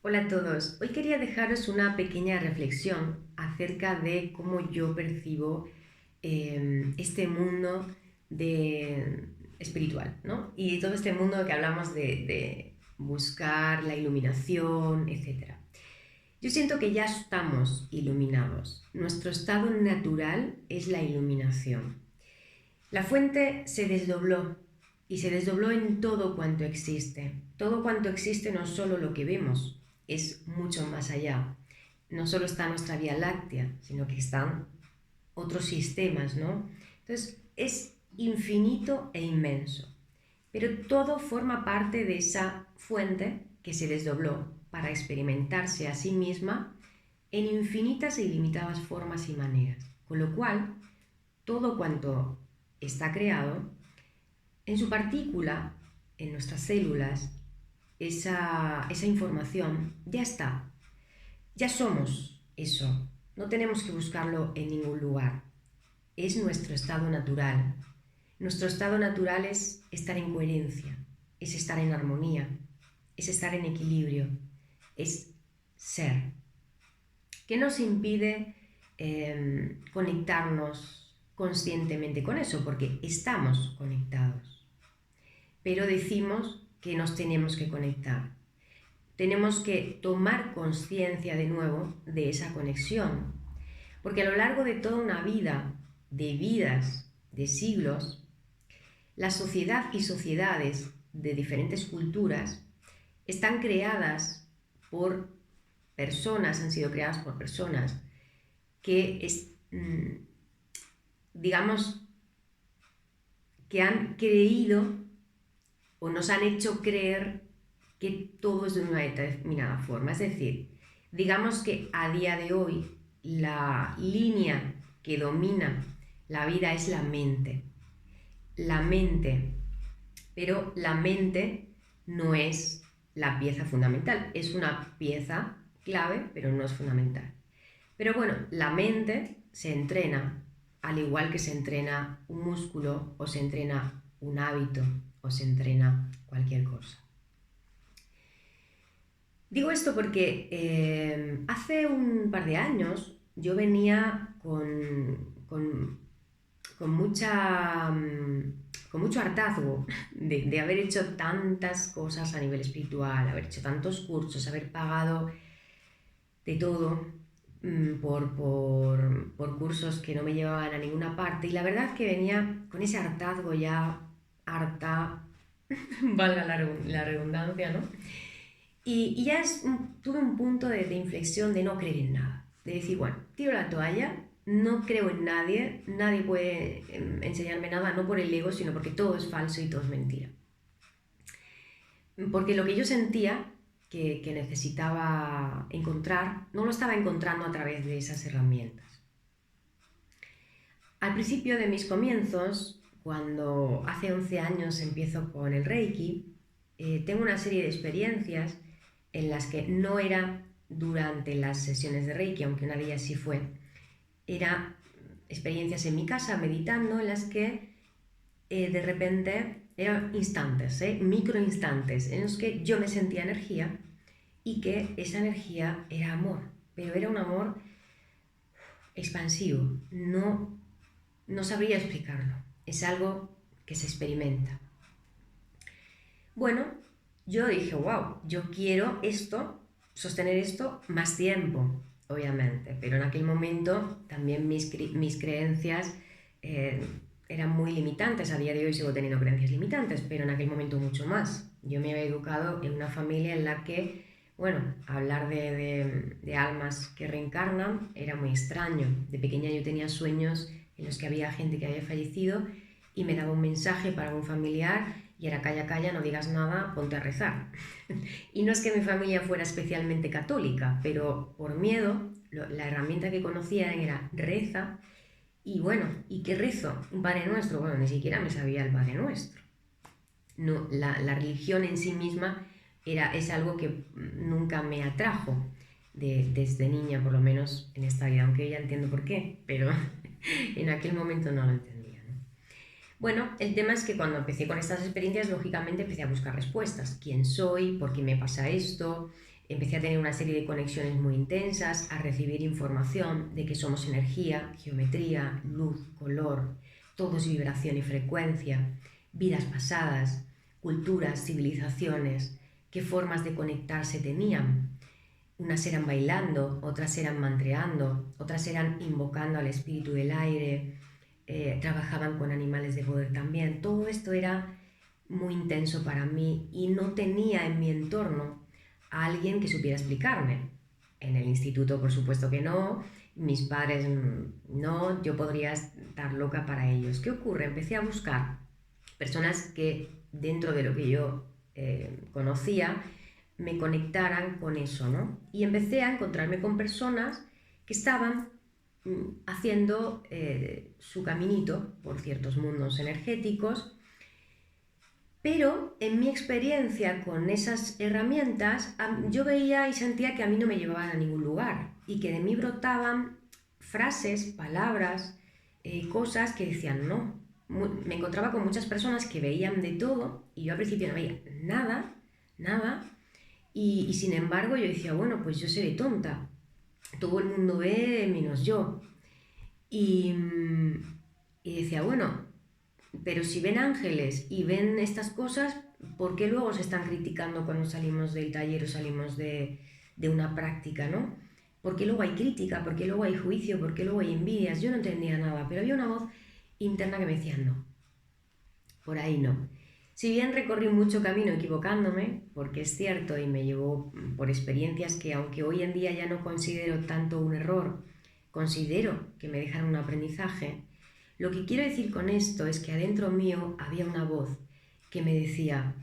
Hola a todos. Hoy quería dejaros una pequeña reflexión acerca de cómo yo percibo este mundo espiritual, ¿no? Y todo este mundo que hablamos de buscar la iluminación, etcétera. Yo siento que ya estamos iluminados. Nuestro estado natural es la iluminación. La fuente se desdobló y se desdobló en todo cuanto existe. Todo cuanto existe no es solo lo que vemos, es mucho más allá. No solo está nuestra Vía Láctea, sino que están otros sistemas, ¿no? Entonces es infinito e inmenso. Pero todo forma parte de esa fuente que se desdobló para experimentarse a sí misma en infinitas e ilimitadas formas y maneras. Con lo cual, todo cuanto está creado, en su partícula, en nuestras células, esa información ya está, ya somos eso, no tenemos que buscarlo en ningún lugar, es nuestro estado natural. Nuestro estado natural es estar en coherencia, es estar en armonía, es estar en equilibrio, es ser. ¿Qué nos impide conectarnos conscientemente con eso? Porque estamos conectados, pero decimos que nos tenemos que conectar. Tenemos que tomar conciencia de nuevo de esa conexión, porque a lo largo de toda una vida, de vidas, de siglos, la sociedad y sociedades de diferentes culturas están creadas por personas, han sido creadas por personas que digamos, que han creído o nos han hecho creer que todo es de una determinada forma. Es decir, digamos que a día de hoy la línea que domina la vida es la mente. La mente, pero la mente no es la pieza fundamental, es una pieza clave, pero no es fundamental. Pero bueno, la mente se entrena al igual que se entrena un músculo o se entrena un hábito o se entrena cualquier cosa. Digo esto porque hace un par de años yo venía con con mucho hartazgo de haber hecho tantas cosas a nivel espiritual, haber hecho tantos cursos, haber pagado de todo por cursos que no me llevaban a ninguna parte. Y la verdad es que venía con ese hartazgo ya, harta, valga la redundancia, ¿no? Y ya tuve un punto de inflexión de no creer en nada. De decir, bueno, tiro la toalla, no creo en nadie, nadie puede enseñarme nada, no por el ego, sino porque todo es falso y todo es mentira. Porque lo que yo sentía que necesitaba encontrar, no lo estaba encontrando a través de esas herramientas. Al principio de mis comienzos, cuando hace 11 años empiezo con el Reiki, tengo una serie de experiencias en las que no era durante las sesiones de Reiki, aunque una de ellas sí fue, era experiencias en mi casa meditando en las que de repente eran instantes, micro instantes en los que yo me sentía energía y que esa energía era amor, pero era un amor expansivo, no sabría explicarlo, es algo que se experimenta. Bueno, yo dije, wow, yo quiero esto, sostener esto más tiempo, obviamente, pero en aquel momento también mis creencias eh, eran muy limitantes. A día de hoy sigo teniendo creencias limitantes, pero en aquel momento mucho más. Yo me había educado en una familia en la que, bueno, hablar de almas que reencarnan era muy extraño. De pequeña yo tenía sueños en los que había gente que había fallecido y me daba un mensaje para un familiar y era calla, calla, no digas nada, ponte a rezar. Y no es que mi familia fuera especialmente católica, pero por miedo, la herramienta que conocía era reza. Y bueno, ¿y qué rezo? Un Padre Nuestro. Bueno, ni siquiera me sabía el Padre Nuestro. No, la religión en sí misma es algo que nunca me atrajo desde niña, por lo menos en esta vida, aunque ya entiendo por qué, pero en aquel momento no lo entendía, ¿no? Bueno, el tema es que cuando empecé con estas experiencias, lógicamente empecé a buscar respuestas. ¿Quién soy? ¿Por qué me pasa esto? empecé a tener una serie de conexiones muy intensas, a recibir información de que somos energía, geometría, luz, color, todo es vibración y frecuencia, vidas pasadas, culturas, civilizaciones, qué formas de conectarse tenían. Unas eran bailando, otras eran mantreando, otras eran invocando al espíritu del aire, trabajaban con animales de poder también. Todo esto era muy intenso para mí y no tenía en mi entorno a alguien que supiera explicarme. En el instituto, por supuesto que no, mis padres no, yo podría estar loca para ellos. ¿Qué ocurre? Empecé a buscar personas que dentro de lo que yo conocía me conectaran con eso, ¿no? Y empecé a encontrarme con personas que estaban haciendo su caminito por ciertos mundos energéticos, pero en mi experiencia con esas herramientas yo veía y sentía que a mí no me llevaban a ningún lugar y que de mí brotaban frases, palabras, cosas que decían no. Me encontraba con muchas personas que veían de todo y yo al principio no veía nada, nada, y sin embargo yo decía, bueno, pues yo seré tonta, todo el mundo ve menos yo. Y decía, bueno, pero si ven ángeles y ven estas cosas, ¿por qué luego se están criticando cuando salimos del taller o salimos de una práctica, ¿no? ¿Por qué luego hay crítica? ¿Por qué luego hay juicio? ¿Por qué luego hay envidias? Yo no entendía nada, pero había una voz interna que me decía, no, por ahí no. Si bien recorrí mucho camino equivocándome, porque es cierto y me llevó por experiencias que aunque hoy en día ya no considero tanto un error, considero que me dejaron un aprendizaje, lo que quiero decir con esto es que adentro mío había una voz que me decía,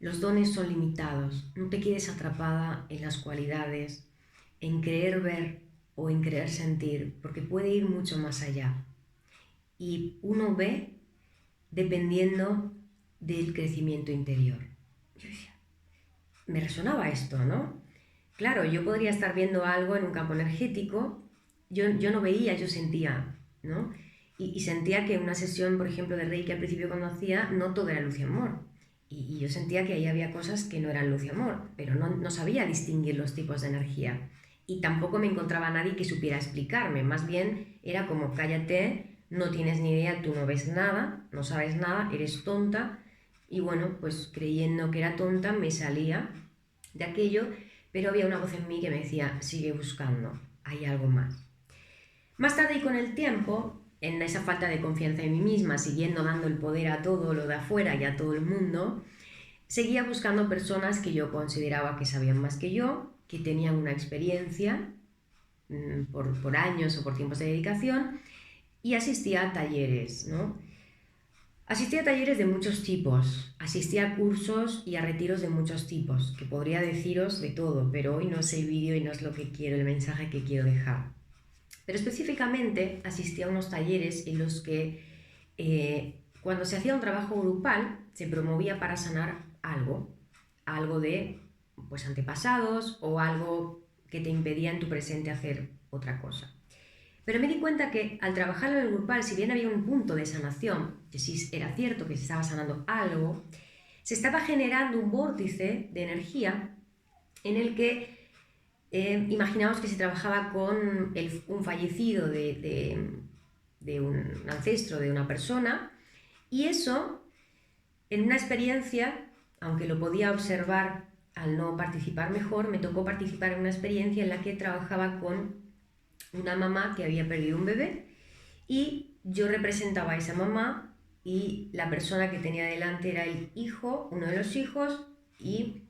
los dones son limitados, no te quedes atrapada en las cualidades, en creer ver o en creer sentir, porque puede ir mucho más allá. Y uno ve dependiendo del crecimiento interior. Yo decía, me resonaba esto, ¿no? Claro, yo podría estar viendo algo en un campo energético, yo no veía, yo sentía, ¿no? Y sentía que una sesión, por ejemplo, de Reiki al principio cuando hacía, no todo era luz y amor. Y yo sentía que ahí había cosas que no eran luz y amor, pero no sabía distinguir los tipos de energía. Y tampoco me encontraba nadie que supiera explicarme, más bien era como cállate, no tienes ni idea, tú no ves nada, no sabes nada, eres tonta. Y bueno, pues creyendo que era tonta me salía de aquello, pero había una voz en mí que me decía, sigue buscando, hay algo más. Más tarde y con el tiempo, en esa falta de confianza en mí misma, siguiendo dando el poder a todo lo de afuera y a todo el mundo, seguía buscando personas que yo consideraba que sabían más que yo, que tenían una experiencia por años o por tiempos de dedicación, y asistía a talleres, ¿no? Asistía a talleres de muchos tipos, asistía a cursos y a retiros de muchos tipos, que podría deciros de todo, pero hoy no es el vídeo y no es lo que quiero, el mensaje que quiero dejar. Pero específicamente asistía a unos talleres en los que cuando se hacía un trabajo grupal se promovía para sanar algo de pues, antepasados o algo que te impedía en tu presente hacer otra cosa. Pero me di cuenta que al trabajarlo en el grupal, si bien había un punto de sanación, que sí era cierto que se estaba sanando algo, se estaba generando un vórtice de energía en el que imaginaos que se trabajaba con un fallecido de un ancestro, de una persona, y eso, en una experiencia, aunque lo podía observar al no participar mejor, me tocó participar en una experiencia en la que trabajaba con una mamá que había perdido un bebé y yo representaba a esa mamá y la persona que tenía delante era el hijo, uno de los hijos y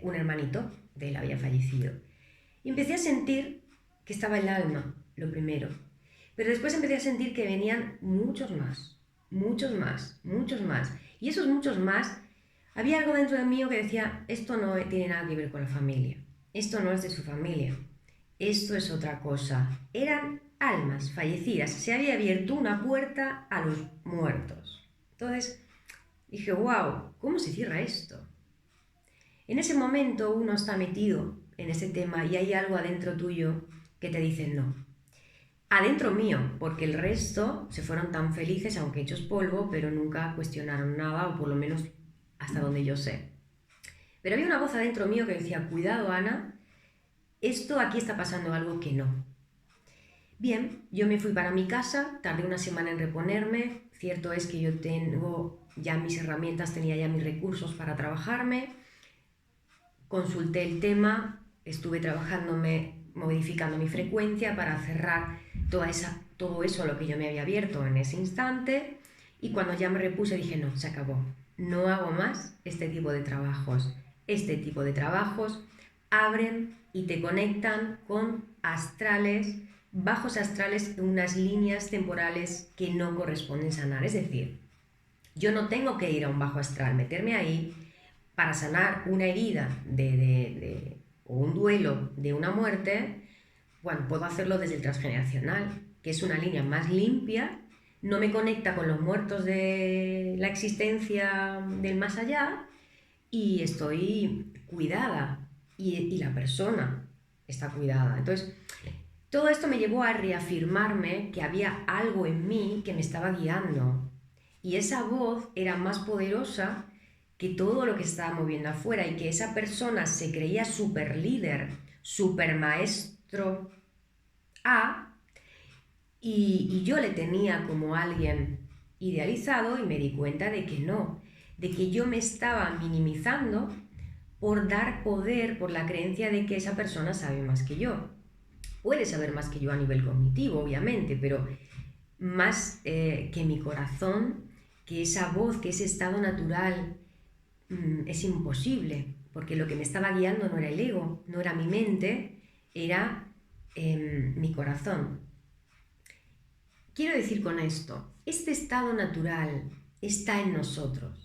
un hermanito de él había fallecido. Y empecé a sentir que estaba el alma, lo primero. Pero después empecé a sentir que venían muchos más, muchos más, muchos más. Y esos muchos más, había algo dentro de mí que decía, esto no tiene nada que ver con la familia. Esto no es de su familia. Esto es otra cosa. Eran almas fallecidas. Se había abierto una puerta a los muertos. Entonces dije, wow, ¿cómo se cierra esto? En ese momento uno está metido en ese tema y hay algo adentro tuyo que te dice no. Adentro mío, porque el resto se fueron tan felices, aunque hechos polvo, pero nunca cuestionaron nada, o por lo menos hasta donde yo sé. Pero había una voz adentro mío que decía, cuidado Ana, esto aquí está pasando algo que no. Bien, yo me fui para mi casa, tardé una semana en reponerme, cierto es que yo tengo ya mis herramientas, tenía ya mis recursos para trabajarme, consulté el tema, estuve trabajándome, modificando mi frecuencia para cerrar todo eso a lo que yo me había abierto en ese instante, y cuando ya me repuse dije, no, se acabó, no hago más este tipo de trabajos. Este tipo de trabajos abren y te conectan con astrales, bajos astrales, unas líneas temporales que no corresponden sanar. Es decir, yo no tengo que ir a un bajo astral, meterme ahí para sanar una herida o un duelo de una muerte. Bueno, puedo hacerlo desde el transgeneracional, que es una línea más limpia, no me conecta con los muertos de la existencia del más allá, y estoy cuidada, y la persona está cuidada. Entonces, todo esto me llevó a reafirmarme que había algo en mí que me estaba guiando, y esa voz era más poderosa que todo lo que estaba moviendo afuera, y que esa persona se creía super líder, super maestro A, y yo le tenía como alguien idealizado, y me di cuenta de que no, de que yo me estaba minimizando por dar poder, por la creencia de que esa persona sabe más que yo. Puede saber más que yo a nivel cognitivo, obviamente, pero más que mi corazón, que esa voz, que ese estado natural, es imposible, porque lo que me estaba guiando no era el ego, no era mi mente, era mi corazón. Quiero decir con esto, este estado natural está en nosotros.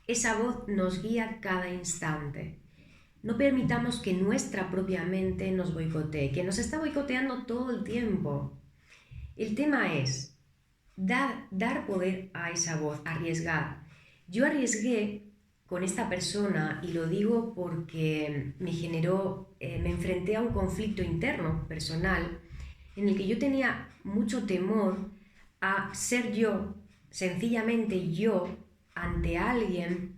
Esa voz nos guía cada instante. No permitamos que nuestra propia mente nos boicotee, que nos está boicoteando todo el tiempo. El tema es dar poder a esa voz, arriesgar. Yo arriesgué con esta persona, y lo digo porque me enfrenté a un conflicto interno, personal, en el que yo tenía mucho temor a ser yo, sencillamente yo, ante alguien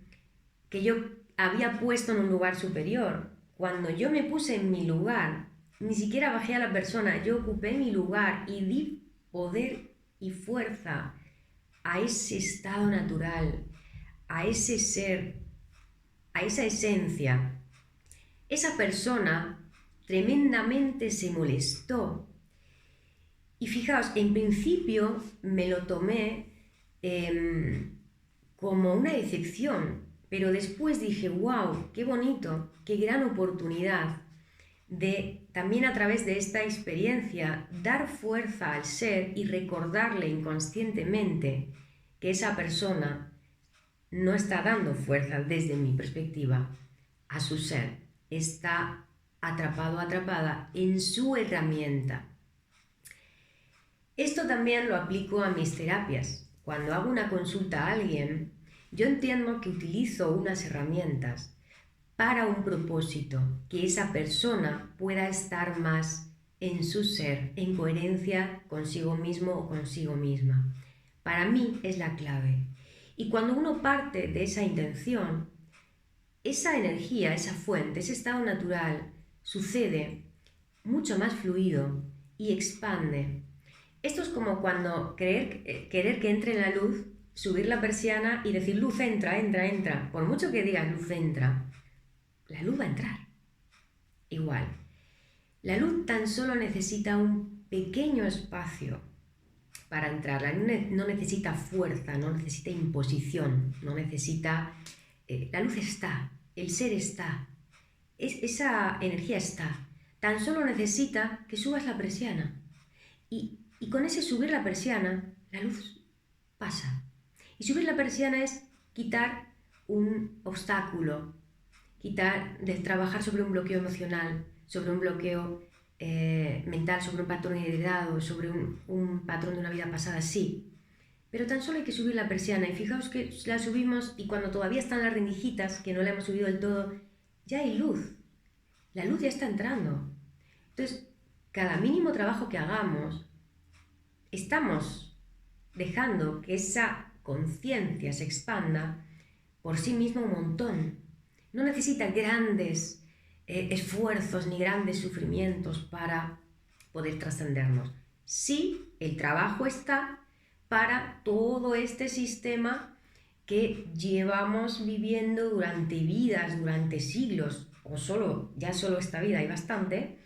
que yo había puesto en un lugar superior. Cuando yo me puse en mi lugar, ni siquiera bajé a la persona, yo ocupé mi lugar y di poder y fuerza a ese estado natural, a ese ser, a esa esencia. Esa persona tremendamente se molestó. Y fijaos, en principio me lo tomé como una decepción, pero después dije, wow, qué bonito, qué gran oportunidad de, también a través de esta experiencia, dar fuerza al ser y recordarle inconscientemente que esa persona no está dando fuerza desde mi perspectiva a su ser, está atrapado, atrapada en su herramienta. Esto también lo aplico a mis terapias. Cuando hago una consulta a alguien, yo entiendo que utilizo unas herramientas para un propósito, que esa persona pueda estar más en su ser, en coherencia consigo mismo o consigo misma. Para mí es la clave. Y cuando uno parte de esa intención, esa energía, esa fuente, ese estado natural, sucede mucho más fluido y expande. Esto es como cuando querer que entre la luz, subir la persiana y decir luz entra, entra, entra. Por mucho que digas luz entra, la luz va a entrar. Igual, la luz tan solo necesita un pequeño espacio para entrar. La luz no necesita fuerza, no necesita imposición, no necesita... la luz está, el ser está, esa energía está. Tan solo necesita que subas la persiana. Y con ese subir la persiana, la luz pasa. Y subir la persiana es quitar un obstáculo, trabajar sobre un bloqueo emocional, sobre un bloqueo mental, sobre un patrón heredado, sobre un patrón de una vida pasada, sí. Pero tan solo hay que subir la persiana, y fijaos que la subimos y cuando todavía están las rendijitas, que no la hemos subido del todo, ya hay luz. La luz ya está entrando. Entonces, cada mínimo trabajo que hagamos, estamos dejando que esa conciencia se expanda por sí misma un montón. no necesita grandes esfuerzos ni grandes sufrimientos para poder trascendernos. Sí, el trabajo está para todo este sistema que llevamos viviendo durante vidas, durante siglos, o ya solo esta vida hay bastante,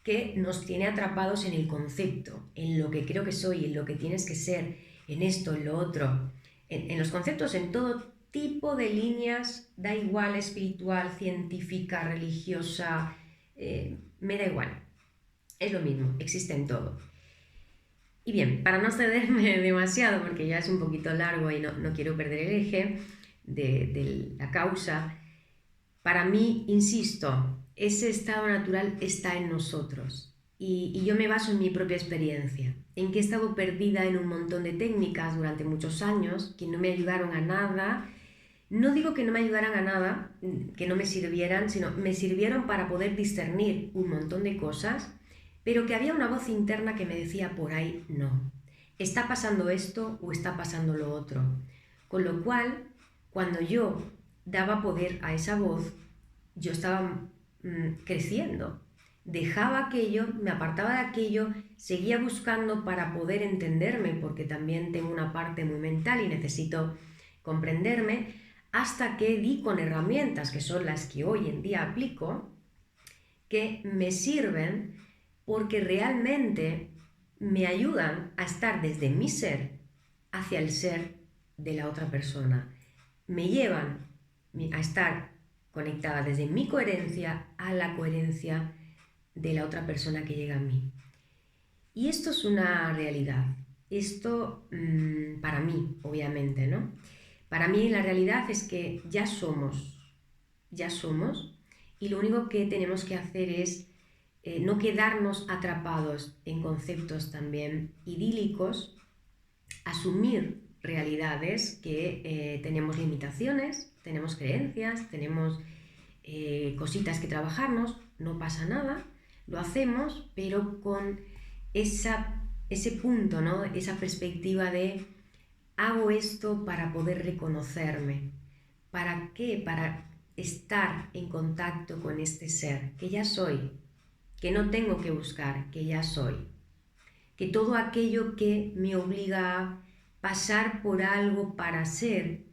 que nos tiene atrapados en el concepto, en lo que creo que soy, en lo que tienes que ser, en esto, en lo otro, en los conceptos, en todo tipo de líneas, da igual, espiritual, científica, religiosa, me da igual, es lo mismo, existe en todo. Y bien, para no cederme demasiado, porque ya es un poquito largo y no quiero perder el eje de la causa, para mí, insisto, ese estado natural está en nosotros. Y yo me baso en mi propia experiencia, en que he estado perdida en un montón de técnicas durante muchos años que no me ayudaron a nada. No digo que no me ayudaran a nada, que no me sirvieran, sino me sirvieron para poder discernir un montón de cosas, pero que había una voz interna que me decía por ahí no. Está pasando esto o está pasando lo otro. Con lo cual, cuando yo daba poder a esa voz, yo estaba creciendo. Dejaba aquello, me apartaba de aquello, seguía buscando para poder entenderme, porque también tengo una parte muy mental y necesito comprenderme, hasta que di con herramientas, que son las que hoy en día aplico, que me sirven porque realmente me ayudan a estar desde mi ser hacia el ser de la otra persona. Me llevan a estar conectada desde mi coherencia a la coherencia de la otra persona que llega a mí. Y esto es una realidad. Esto para mí, obviamente, ¿no? Para mí la realidad es que ya somos, y lo único que tenemos que hacer es no quedarnos atrapados en conceptos también idílicos, asumir realidades que tenemos limitaciones, tenemos creencias, tenemos cositas que trabajarnos, no pasa nada, lo hacemos, pero con ese punto, ¿no? Esa perspectiva de hago esto para poder reconocerme. ¿Para qué? Para estar en contacto con este ser, que ya soy, que no tengo que buscar, que ya soy. Que todo aquello que me obliga a pasar por algo para ser,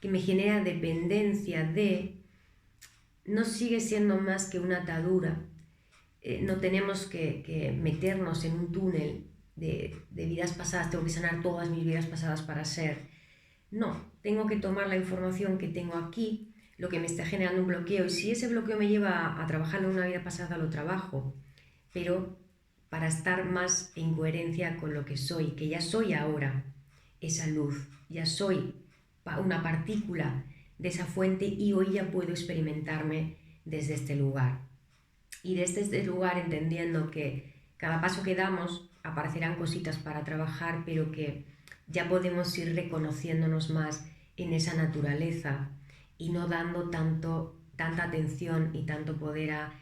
que me genera dependencia de, no sigue siendo más que una atadura. No tenemos que meternos en un túnel de vidas pasadas, tengo que sanar todas mis vidas pasadas para ser. No, tengo que tomar la información que tengo aquí, lo que me está generando un bloqueo, y si ese bloqueo me lleva a trabajar en una vida pasada, lo trabajo, pero para estar más en coherencia con lo que soy, que ya soy ahora esa luz, ya soy una partícula de esa fuente y hoy ya puedo experimentarme desde este lugar. Y desde este lugar entendiendo que cada paso que damos aparecerán cositas para trabajar, pero que ya podemos ir reconociéndonos más en esa naturaleza y no dando tanta atención y tanto poder a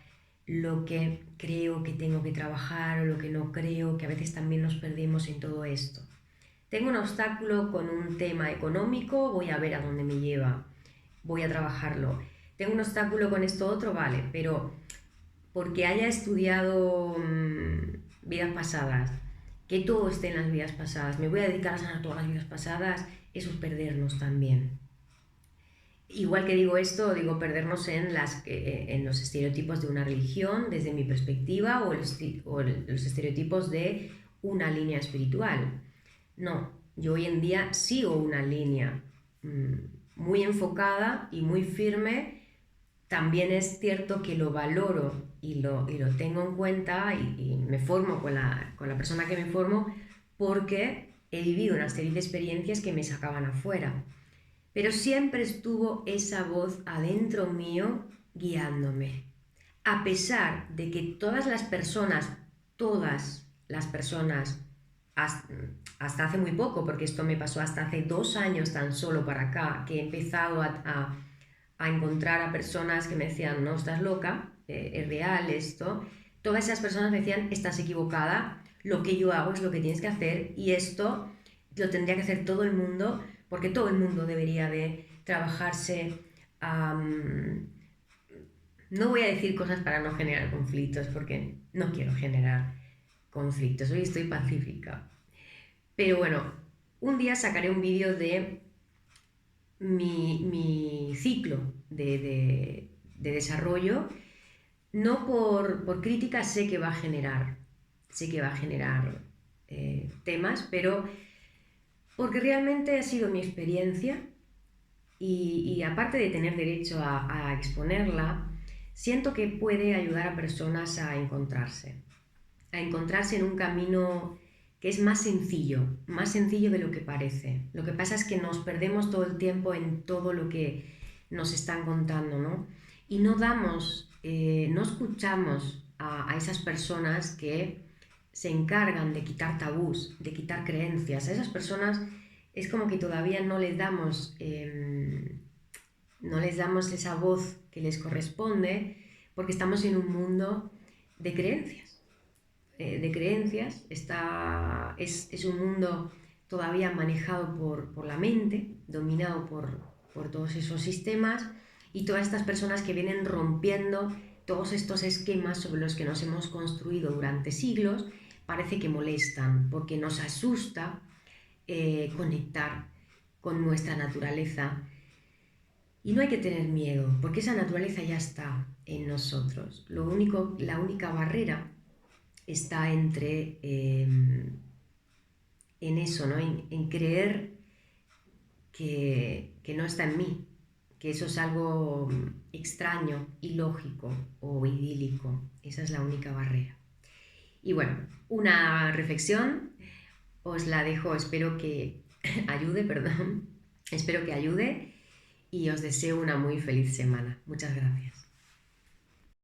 lo que creo que tengo que trabajar o lo que no creo, que a veces también nos perdemos en todo esto. Tengo un obstáculo con un tema económico, voy a ver a dónde me lleva, voy a trabajarlo. Tengo un obstáculo con esto otro, vale, pero porque haya estudiado vidas pasadas, que todo esté en las vidas pasadas, me voy a dedicar a sanar todas las vidas pasadas, eso es perdernos también. Igual que digo esto, digo perdernos en los estereotipos de una religión, desde mi perspectiva, o los estereotipos de una línea espiritual. No, yo hoy en día sigo una línea muy enfocada y muy firme. También es cierto que lo valoro y lo tengo en cuenta y me formo con la persona que me formo porque he vivido una serie de experiencias que me sacaban afuera. Pero siempre estuvo esa voz adentro mío guiándome. A pesar de que todas las personas, hasta hace muy poco, porque esto me pasó hasta hace 2 años tan solo para acá, que he empezado a encontrar a personas que me decían, no, estás loca, es real esto. Todas esas personas me decían, estás equivocada, lo que yo hago es lo que tienes que hacer y esto lo tendría que hacer todo el mundo, porque todo el mundo debería de trabajarse No voy a decir cosas para no generar conflictos, porque no quiero generar conflictos. Hoy estoy pacífica. Pero bueno, un día sacaré un vídeo de mi ciclo de desarrollo. No por crítica, sé que va a generar temas, pero porque realmente ha sido mi experiencia y aparte de tener derecho a exponerla, siento que puede ayudar a personas a encontrarse en un camino que es más sencillo de lo que parece. Lo que pasa es que nos perdemos todo el tiempo en todo lo que nos están contando, ¿no? Y no escuchamos a esas personas que se encargan de quitar tabús, de quitar creencias. A esas personas es como que todavía no les damos esa voz que les corresponde porque estamos en un mundo de creencias. Es un mundo todavía manejado por la mente, dominado por todos esos sistemas y todas estas personas que vienen rompiendo todos estos esquemas sobre los que nos hemos construido durante siglos, parece que molestan porque nos asusta conectar con nuestra naturaleza. Y no hay que tener miedo, porque esa naturaleza ya está en nosotros. La única barrera está en eso, ¿no? En creer que no está en mí, que eso es algo extraño, ilógico o idílico. Esa es la única barrera. Y bueno, una reflexión os la dejo, espero que ayude, perdón, espero que ayude y os deseo una muy feliz semana. Muchas gracias.